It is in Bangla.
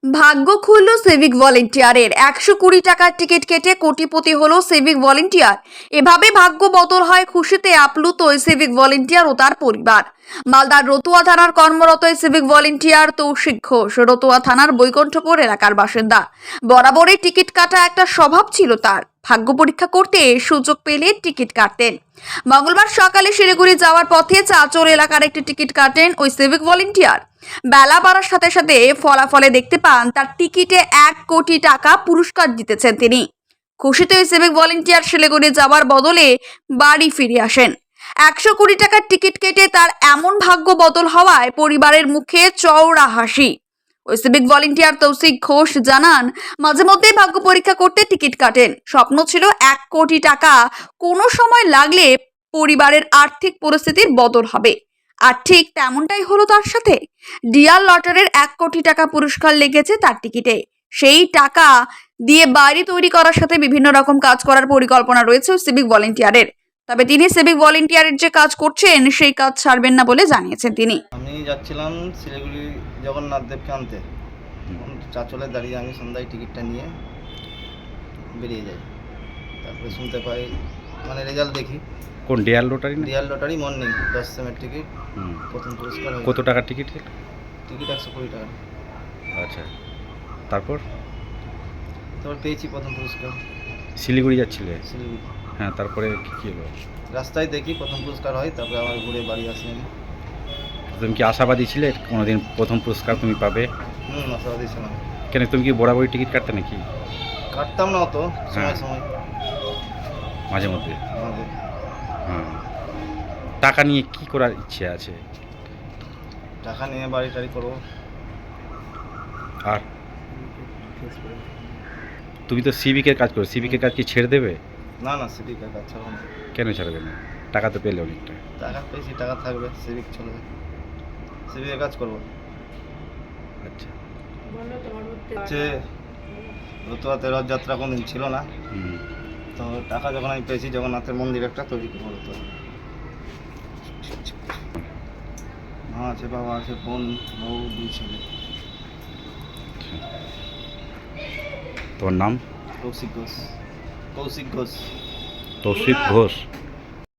ভাগ্য খুলল সিভিক ভলেন্টিয়ারের 120 টাকার টিকিট কেটে কোটিপতি হলো সিভিক ভলেন্টিয়ার। এভাবে ভাগ্য বদল হয় খুশিতে আপ্লুত ওই সিভিক ভলেন্টিয়ার ও তার পরিবার। মালদার রতুয়া থানার কর্মরত এই সিভিক ভলেন্টিয়ার তৌশিক ঘোষ রতুয়া থানার বৈকুণ্ঠপুর এলাকার বাসিন্দা। বরাবরই টিকিট কাটা একটা স্বভাব ছিল তার। ভাগ্য পরীক্ষা করতে সুযোগ পেলে টিকিট কাটতেন। মঙ্গলবার সকালে শিলিগুড়ি যাওয়ার পথে চাচল এলাকার একটি টিকিট কাটেন ওই সিভিক ভলেন্টিয়ার। বেলা বাড়ার সাথে সাথে ফলাফলে দেখতে পান তার টিকিটে 1 কোটি টাকা পুরস্কার জিতেছেন তিনি। খুশিতে ওই সিভিক ভলেন্টিয়ার শিলিগুড়ি যাওয়ার বদলে বাড়ি ফিরে আসেন। 120 টাকার টিকিট কেটে তার এমন ভাগ্য বদল হওয়ায় পরিবারের মুখে চওড়া হাসি। ওই সিভিক ভলেন্টিয়ার তৌশিক ঘোষ জানান, মাঝে মধ্যে ভাগ্য পরীক্ষা করতে টিকিট কাটেন। স্বপ্ন ছিল 1 কোটি টাকা কোনো সময় লাগলে পরিবারের আর্থিক পরিস্থিতির বদল হবে। আর ঠিক তেমনটাই হলো তার সাথে। ডিয়ার লটারির 1 কোটি টাকা পুরস্কার লেগেছে তার টিকিটে। সেই টাকা দিয়ে বাড়ি তৈরি করার সাথে বিভিন্ন রকম কাজ করার পরিকল্পনা রয়েছে সিভিক ভলেন্টিয়ারের। তবে তিনি সিভিক ভলেন্টিয়ারের যে কাজ করছেন সেই কাজ ছাড়বেন না বলে জানিয়েছেন তিনি। আমি যাচ্ছিলাম শিলিগুড়ি জগন্নাথ দেবকে আনতে। চাচলে দাঁড়িয়ে আমি সন্ধ্যায় টিকিটটা নিয়ে বেরিয়ে যাই। তারপরে শুনতে পাই রেজাল্ট দেখি। কোন ডিয়ার লটারি না? রিয়াল লটারি মর্নিং 10 সেমের টিকিট। প্রথম পুরস্কার হয়েছে। কত টাকার টিকিট? টিকিট 120 টাকা। আচ্ছা, তারপর পেয়েছি প্রথম পুরস্কার। শিলিগুড়ি যাচ্ছিলে? শিলিগুড়ি। হ্যাঁ, তারপরে কী হলো? রাস্তায় দেখি প্রথম পুরস্কার হয়, তারপরে আবার ঘুরে বাড়ি আসি আমি। তুমি কি আশাবাদী ছিলে কোনোদিন প্রথম পুরস্কার তুমি পাবে? আশাবাদী ছিলাম। কেন, তুমি কি বরাবরই টিকিট কাটতে নাকি? কাটতাম না অত, সময় সময় মাঝে মধ্যে। আমাদের হ্যাঁ, টাকা নিয়ে কি করার ইচ্ছে আছে? টাকা নিয়ে বাড়ি টাড়ি করবো। আর তুমি তো সিভিকের কাজ করো, সিভিকের কাজ কি ছেড়ে দেবে? না না, সিভিকের কাজ ছাড়বো না। কেন ছাড়বে না? টাকা তো পেলে অনেকটা। টাকা পেয়েছি, টাকা থাকবে, সিভিক চলবে, সিভিকের কাজ করবো। আচ্ছা, হচ্ছে রতুয়াতে রথযাত্রা কোনদিন ছিল না, তো টাকা যখন আমি পেয়েছি জগন্নাথের মন্দির একটা তৈরি করবো। রতুয়া মা আছে, বাবা আছে, বোন, বউ, 2 ছেলে। তোমার নাম? কৌশিক ঘোষ। কৌশিক ঘোষ। তৌশিক ঘোষ।